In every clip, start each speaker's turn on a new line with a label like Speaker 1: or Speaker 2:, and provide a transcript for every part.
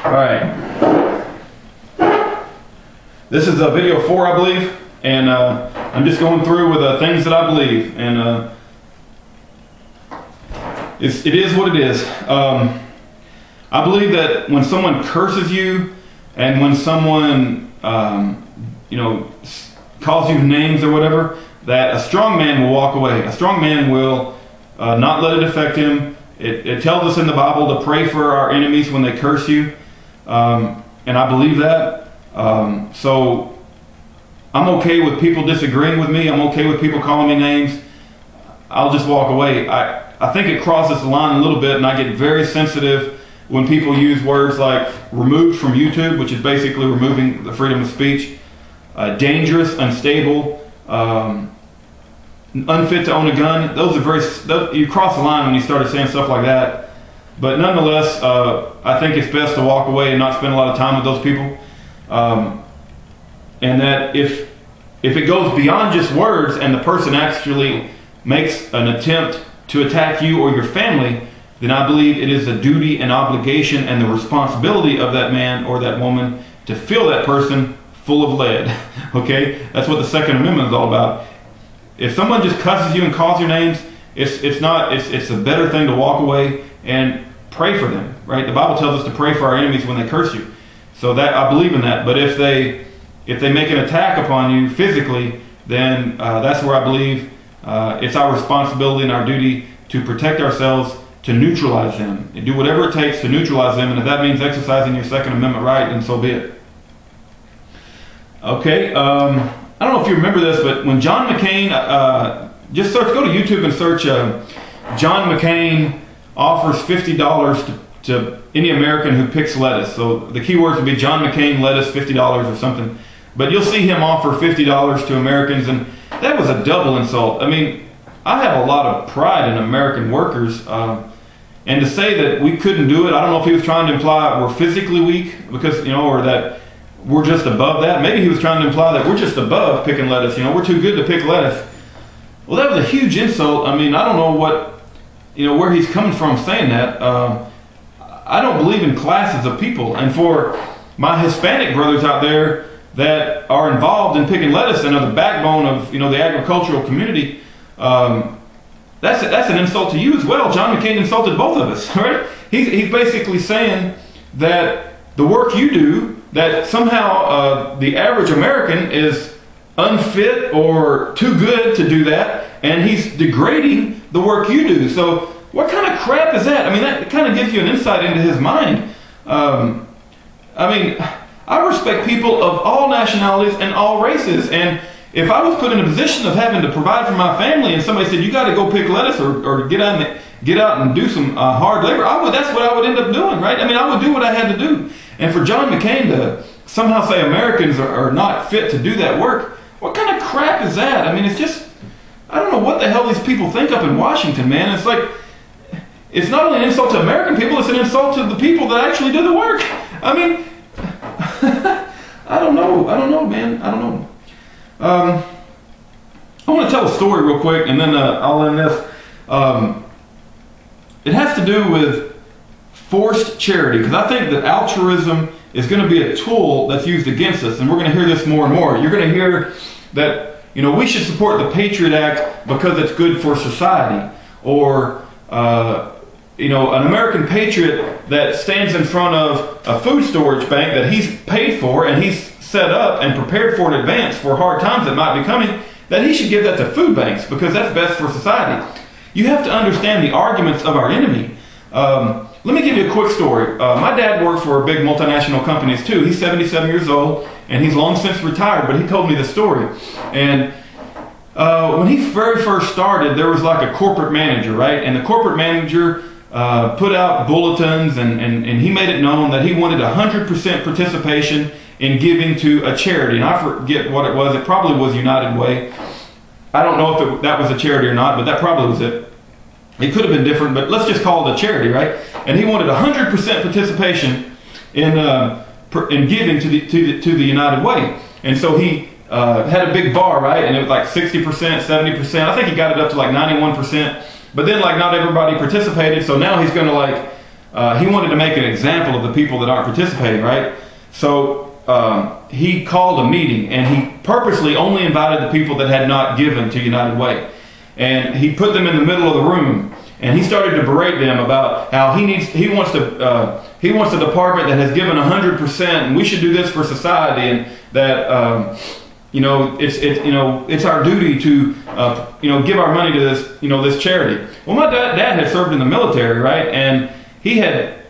Speaker 1: Alright. This is video 4, I believe, and I'm just going through with things that I believe, and it is what it is. I believe that when someone curses you, and when someone calls you names or whatever, that a strong man will walk away. A strong man will not let it affect him. It tells us in the Bible to pray for our enemies when they curse you, and I believe that. So I'm okay with people disagreeing with me. I'm okay with people calling me names. I'll just walk away. I think it crosses the line a little bit, and I get very sensitive when people use words like removed from YouTube, which is basically removing the freedom of speech, dangerous, unstable, unfit to own a gun. Those are you cross the line when you started saying stuff like that. But nonetheless, I think it's best to walk away and not spend a lot of time with those people. And that if it goes beyond just words and the person actually makes an attempt to attack you or your family, then I believe it is a duty and obligation and the responsibility of that man or that woman to fill that person full of lead. Okay? That's what the Second Amendment is all about. If someone just cusses you and calls your names, it's a better thing to walk away and pray for them, right? The Bible tells us to pray for our enemies when they curse you. So that I believe in that. But if they make an attack upon you physically, then that's where I believe it's our responsibility and our duty to protect ourselves, to neutralize them, and do whatever it takes to neutralize them. And if that means exercising your Second Amendment right, then so be it. Okay, I don't know if you remember this, but when John McCain, go to YouTube and search John McCain offers $50 to any American who picks lettuce. So the keywords would be John McCain lettuce $50 or something. But you'll see him offer $50 to Americans, and that was a double insult. I mean, I have a lot of pride in American workers, and to say that we couldn't do it, I don't know if he was trying to imply we're physically weak, because or that we're just above that. Maybe he was trying to imply that we're just above picking lettuce. We're too good to pick lettuce. Well, that was a huge insult. I mean, I don't know where he's coming from saying that. I don't believe in classes of people, and for my Hispanic brothers out there that are involved in picking lettuce and are the backbone of the agricultural community, that's an insult to you as well. John McCain insulted both of us, right? He's basically saying that the work you do, that somehow the average American is unfit or too good to do that, and he's degrading the work you do. So what kind of crap is that? I mean, that kind of gives you an insight into his mind. I respect people of all nationalities and all races, and if I was put in a position of having to provide for my family and somebody said, you got to go pick lettuce or get out and do some hard labor, that's what I would end up doing, right? I mean, I would do what I had to do. And for John McCain to somehow say Americans are not fit to do that work, what kind of crap is that? I mean, it's just, I don't know what the hell these people think up in Washington, man. It's like, it's not only an insult to American people, it's an insult to the people that actually do the work. I mean, I don't know, man. I don't know. I want to tell a story real quick, and then I'll end this. It has to do with forced charity, because I think that altruism is going to be a tool that's used against us, and we're going to hear this more and more. You're going to hear that we should support the Patriot Act because it's good for society, or an American patriot that stands in front of a food storage bank that he's paid for and he's set up and prepared for in advance for hard times that might be coming, that he should give that to food banks because that's best for society. You have to understand the arguments of our enemy. Let me give you a quick story. My dad worked for big multinational companies too. He's 77 years old and he's long since retired, but he told me this story. And when he very first started, there was like a corporate manager, right? And the corporate manager put out bulletins and he made it known that he wanted 100% participation in giving to a charity. And I forget what it was. It probably was United Way. I don't know if that was a charity or not, but that probably was it. It could have been different, but let's just call it a charity, right? And he wanted 100% participation in giving to the United Way. And so he had a big bar, right? And it was like 60%, 70%. I think he got it up to like 91%. But then like not everybody participated, so now he's going to like he wanted to make an example of the people that aren't participating, right? So he called a meeting, and he purposely only invited the people that had not given to United Way. And he put them in the middle of the room, and he started to berate them about how he wants a department that has given 100%, and we should do this for society, and that it's our duty to give our money to this charity. Well, my dad had served in the military, right, and he had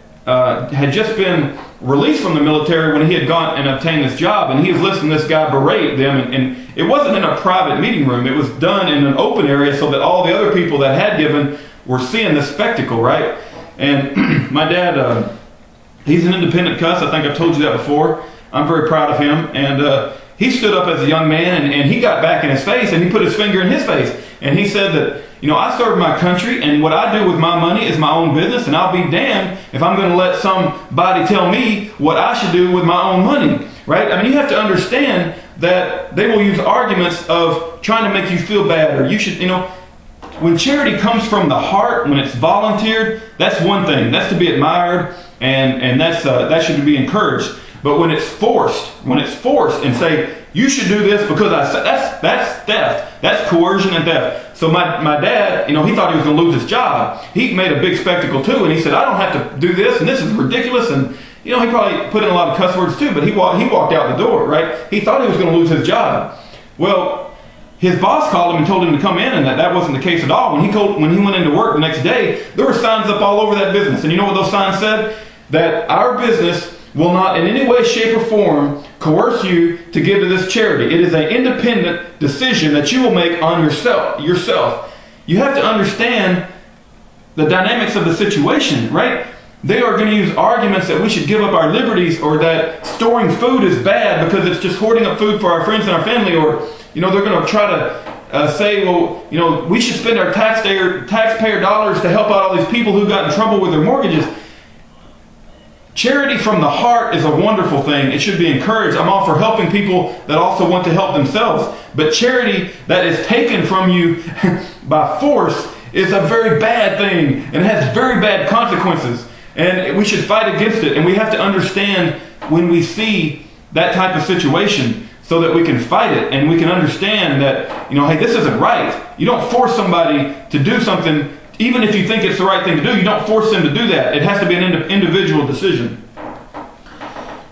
Speaker 1: just been released from the military when he had gone and obtained this job, and he was listening to this guy berate them, and it wasn't in a private meeting room. It was done in an open area so that all the other people that had given were seeing this spectacle, right? And my dad, he's an independent cuss. I think I've told you that before. I'm very proud of him. And he stood up as a young man, and he got back in his face, and he put his finger in his face. And he said that, I serve my country, and what I do with my money is my own business, and I'll be damned if I'm going to let somebody tell me what I should do with my own money, right? I mean, you have to understand that they will use arguments of trying to make you feel bad, or you should, when charity comes from the heart, when it's volunteered, that's one thing. That's to be admired, and that should be encouraged. But when it's forced and say, you should do this because I said, that's theft. That's coercion and theft. So my dad, he thought he was going to lose his job. He made a big spectacle too, and he said, I don't have to do this, and this is ridiculous. And he probably put in a lot of cuss words too, but he walked out the door, right? He thought he was going to lose his job. Well, his boss called him and told him to come in, and that wasn't the case at all. When he went into work the next day, there were signs up all over that business. And you know what those signs said? That our business will not in any way, shape, or form coerce you to give to this charity. It is an independent decision that you will make on yourself. You have to understand the dynamics of the situation, right? They are going to use arguments that we should give up our liberties, or that storing food is bad because it's just hoarding up food for our friends and our family, or they're going to try to say, well, we should spend our taxpayer dollars to help out all these people who got in trouble with their mortgages. Charity from the heart is a wonderful thing. It should be encouraged. I'm all for helping people that also want to help themselves. But charity that is taken from you by force is a very bad thing, and it has very bad consequences. And we should fight against it. And we have to understand when we see that type of situation, so that we can fight it, and we can understand that, hey, this isn't right. You don't force somebody to do something. Even if you think it's the right thing to do, you don't force them to do that. It has to be an individual decision.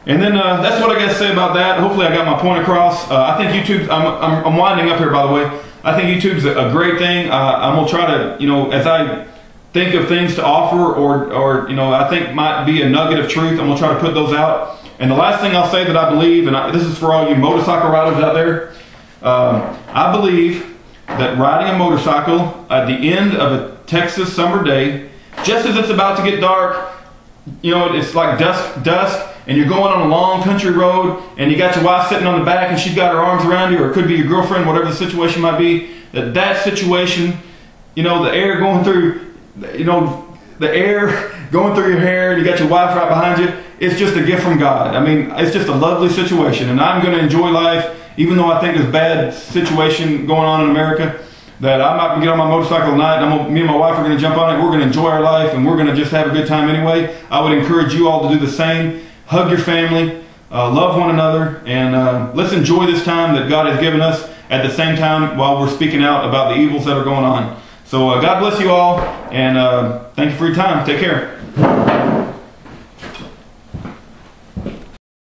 Speaker 1: And then that's what I got to say about that. Hopefully I got my point across. I think YouTube, I'm winding up here, by the way. I think YouTube's a great thing. I'm going to try to, as I think of things to offer, or I think might be a nugget of truth, I'm going to try to put those out. And the last thing I'll say that I believe, and this is for all you motorcycle riders out there, I believe that riding a motorcycle at the end of a Texas summer day, just as it's about to get dark, it's like dusk, and you're going on a long country road, and you got your wife sitting on the back, and she's got her arms around you, or it could be your girlfriend, whatever the situation might be, that situation, the air going through, the air going through your hair, and you got your wife right behind you, it's just a gift from God. I mean, it's just a lovely situation, and I'm going to enjoy life, even though I think there's a bad situation going on in America, that I might get on my motorcycle tonight, and me and my wife are going to jump on it, we're going to enjoy our life, and we're going to just have a good time anyway. I would encourage you all to do the same. Hug your family, love one another, and let's enjoy this time that God has given us at the same time while we're speaking out about the evils that are going on. So God bless you all, and thank you for your time. Take care.